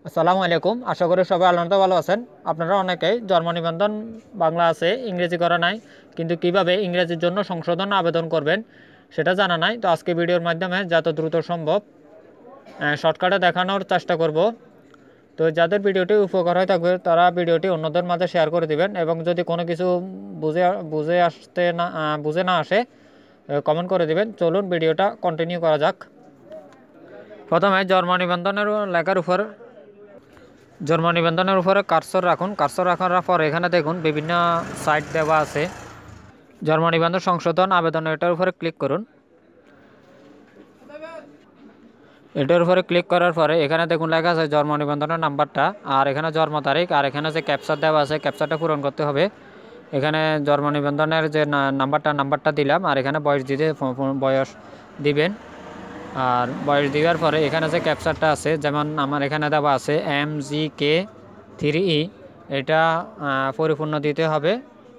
আসসালামু আলাইকুম। আশা করি সবাই আনন্দ ভালো আছেন। আপনারা অনেকেই জন্ম নিবন্ধন বাংলা আছে, ইংরেজি করা নাই, কিন্তু কিভাবে ইংরেজির জন্য সংশোধন আবেদন করবেন সেটা জানা নাই। তো আজকে ভিডিওর মাধ্যমে যত দ্রুত সম্ভব শর্টকাটে দেখানোর চেষ্টা করব। তো যাদের ভিডিওটি উপকার হয়ে থাকবে তারা ভিডিওটি অন্যদের মাঝে শেয়ার করে দিবেন, এবং যদি কোনো কিছু বুঝে বুঝে আসতে না বুঝে না আসে কমেন্ট করে দিবেন। চলুন ভিডিওটা কন্টিনিউ করা যাক। প্রথমে জন্ম নিবন্ধনের উপরে কার্সর রাখুন। কার্সর রাখার পর এখানে দেখুন বিভিন্ন সাইট দেওয়া আছে। জন্ম নিবন্ধন সংশোধন আবেদন, এটার উপরে ক্লিক করুন। এটার উপরে ক্লিক করার পরে এখানে দেখুন লেখা আছে জন্ম নিবন্ধনের নাম্বারটা, আর এখানে জন্ম তারিখ, আর এখানে যে ক্যাপচার দেওয়া আছে ক্যাপচারটা পূরণ করতে হবে। এখানে জন্ম নিবন্ধনের যে নাম্বারটা দিলাম, আর এখানে বয়স বয়স দিবেন। আর বয়স দেওয়ার পরে এখানে যে ক্যাপচারটা আছে, যেমন আমার এখানে দেওয়া আছে MGK3E, এটা পরিপূর্ণ দিতে হবে।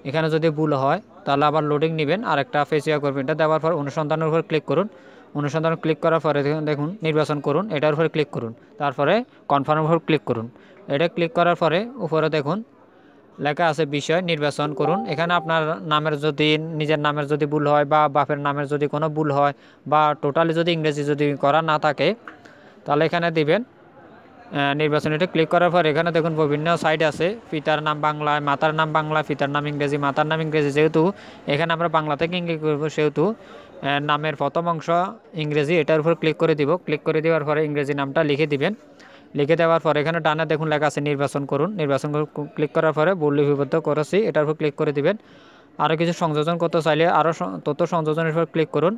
এখানে যদি ভুল হয় তাহলে আবার লোডিং নেবেন, আর একটা ফেসিয়া করবেন। এটা দেওয়ার পর অনুসন্ধানের উপর ক্লিক করুন। অনুসন্ধান ক্লিক করার পরে দেখুন নির্বাচন করুন, এটার উপরে ক্লিক করুন। তারপরে কনফার্মের উপর ক্লিক করুন। এটা ক্লিক করার পরে উপরে দেখুন লেখা আছে বিষয়, নির্বাচন করুন। এখানে আপনার নামের যদি নিজের নামের যদি ভুল হয়, বা বাপের নামের যদি কোনো ভুল হয়, বা টোটালি যদি ইংরেজি যদি করা না থাকে, তাহলে এখানে দিবেন নির্বাচন। এটা ক্লিক করার পর এখানে দেখুন বিভিন্ন সাইট আছে। পিতার নাম বাংলায়, মাতার নাম বাংলা, পিতার নাম ইংরেজি, মাতার নাম ইংরেজি। যেহেতু এখানে আমরা বাংলা থেকে ইংরেজি করবো, সেহেতু নামের প্রথম অংশ ইংরেজি, এটার উপর ক্লিক করে দিব। ক্লিক করে দেওয়ার পরে ইংরেজি নামটা লিখে দিবেন। লিখে দেওয়ার পর এখানে ডানে দেখুন লেখা আছে নির্বাচন করুন। নির্বাচন ক্লিক করার পরে ভুল লিপিবদ্ধ করেছি, এটার উপর ক্লিক করে দিবেন। আরও কিছু সংযোজন করতে চাইলে আরও তথ্য সংযোজনের উপর ক্লিক করুন।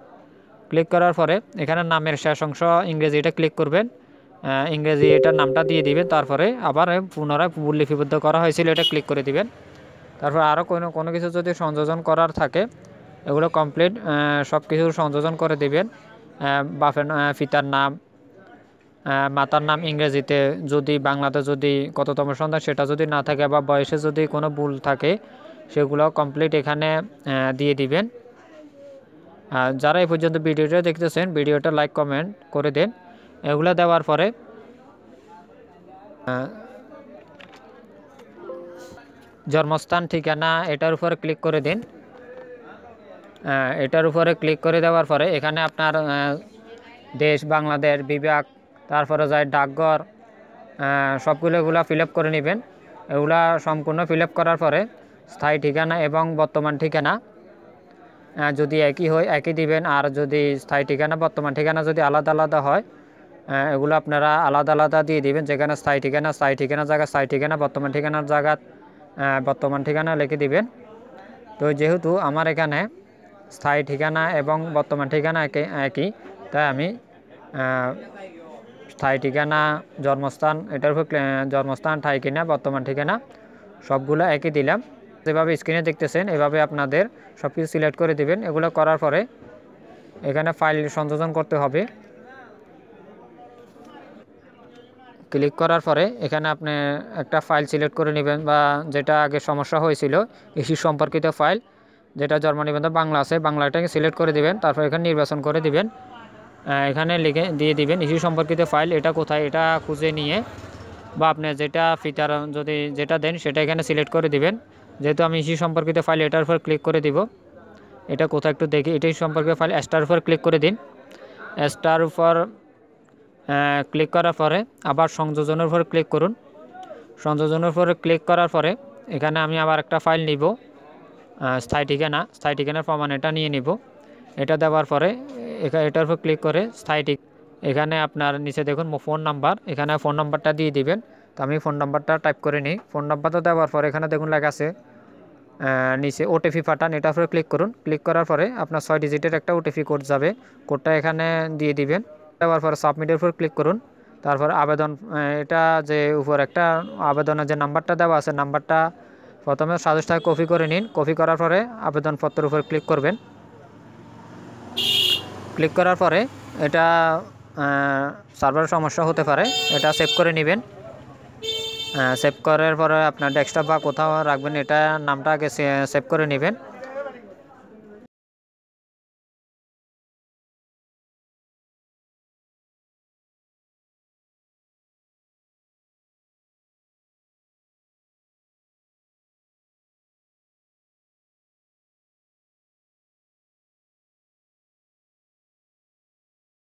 ক্লিক করার পরে এখানে নামের শেষ অংশ ইংরেজি, এটা ক্লিক করবেন। ইংরেজি এটার নামটা দিয়ে দিবেন। তারপরে আবার পুনরায় ভুল লিপিবদ্ধ করা হয়েছিল, এটা ক্লিক করে দিবেন। তারপর আরও কোনো কিছু যদি সংযোজন করার থাকে এগুলো কমপ্লিট সব কিছু সংযোজন করে দিবেন। বাপের পিতার নাম, মাতার নাম ইংরেজিতে, যদি বাংলাতে যদি কততম সন্তান সেটা যদি না থাকে, বা বয়সে যদি কোনো ভুল থাকে সেগুলো কমপ্লিট এখানে দিয়ে দিবেন। যারা এই পর্যন্ত ভিডিওটা দেখতেছেন ভিডিওটা লাইক কমেন্ট করে দেন। এগুলো দেওয়ার পরে জন্মস্থান ঠিকানা এটার উপরে ক্লিক করে দিন। এটার উপরে ক্লিক করে দেওয়ার পরে এখানে আপনার দেশ বাংলাদেশ বিভাগ, তারপরে যায় ডাকঘর, এগুলা ফিল আপ করে নেবেন। এগুলা সম্পূর্ণ ফিল আপ করার পরে স্থায়ী ঠিকানা এবং বর্তমান ঠিকানা যদি একই হয় একই দিবেন, আর যদি স্থায়ী ঠিকানা বর্তমান ঠিকানা যদি আলাদা আলাদা হয় এগুলো আপনারা আলাদা আলাদা দিয়ে দিবেন। যেখানে স্থায়ী ঠিকানা জায়গা স্থায়ী ঠিকানা, বর্তমান ঠিকানার জায়গা বর্তমান ঠিকানা লিখে দিবেন। তো যেহেতু আমার এখানে স্থায়ী ঠিকানা এবং বর্তমান ঠিকানা একই, তাই আমি স্থায়ী ঠিকানা, জন্মস্থান, এটার উপর জন্মস্থান, ঠিকানা, বর্তমান ঠিকানা সবগুলো একই দিলাম। যেভাবে স্ক্রিনে দেখতেছেন এভাবে আপনাদের সব কিছু সিলেক্ট করে দিবেন। এগুলো করার পরে এখানে ফাইল সংযোজন করতে হবে। ক্লিক করার পরে এখানে আপনি একটা ফাইল সিলেক্ট করে নেবেন, বা যেটা আগে সমস্যা হয়েছিল ইস্যু সম্পর্কিত ফাইল, যেটা জন্ম নিবন্ধন বাংলা আছে বাংলাটাকে সিলেক্ট করে দিবেন। তারপর এখানে নির্বাচন করে দিবেন। এখানে লিখে দিয়ে দিবেন ইস্যু সম্পর্কিত ফাইল, এটা কোথায় এটা খুঁজে নিয়ে, বা আপনি যেটা ফিচার যদি যেটা দেন সেটা এখানে সিলেক্ট করে দিবেন। যেহেতু আমি ইস্যু সম্পর্কিত ফাইল, এটার উপর ক্লিক করে দিব। এটা কোথায় একটু দেখি, এটাই সম্পর্কিত ফাইল, স্টার উপর ক্লিক করে দিন। স্টার উপর ক্লিক করার পরে আবার সংযোজনের উপর ক্লিক করুন। সংযোজনের উপরে ক্লিক করার পরে এখানে আমি আবার একটা ফাইল নিব, স্থায়ী ঠিকানার প্রমাণ এটা নিয়ে নিব। এটা দেওয়ার পরে এটার উপর ক্লিক করে এখানে আপনার নিচে দেখুন ফোন নাম্বার, এখানে ফোন নাম্বারটা দিয়ে দিবেন। তো আমি ফোন নাম্বারটা টাইপ করে নিই। ফোন নাম্বারটা দেওয়ার পরে এখানে দেখুন লেখা আছে নিচে ওটিপি পাঠান, এটার উপরে ক্লিক করুন। ক্লিক করার পরে আপনার 6 ডিজিটের একটা ওটিপি কোড যাবে, কোডটা এখানে দিয়ে দিবেন। দেওয়ার পরে সাবমিটের উপর ক্লিক করুন। তারপর আবেদন, এটা যে উপর একটা আবেদনের যে নাম্বারটা দেওয়া আছে নাম্বারটা প্রথমে সাজেস্টায় কপি করে নিন। কপি করার পরে আবেদনপত্রের উপর ক্লিক করবেন। ক্লিক করার পরে এটা সার্ভারের সমস্যা হতে পারে, এটা সেভ করে নেবেন। সেভ করার পরে আপনার ডেস্কটপ বা কোথাও রাখবেন, এটা নামটা আগে সেভ করে নেবেন।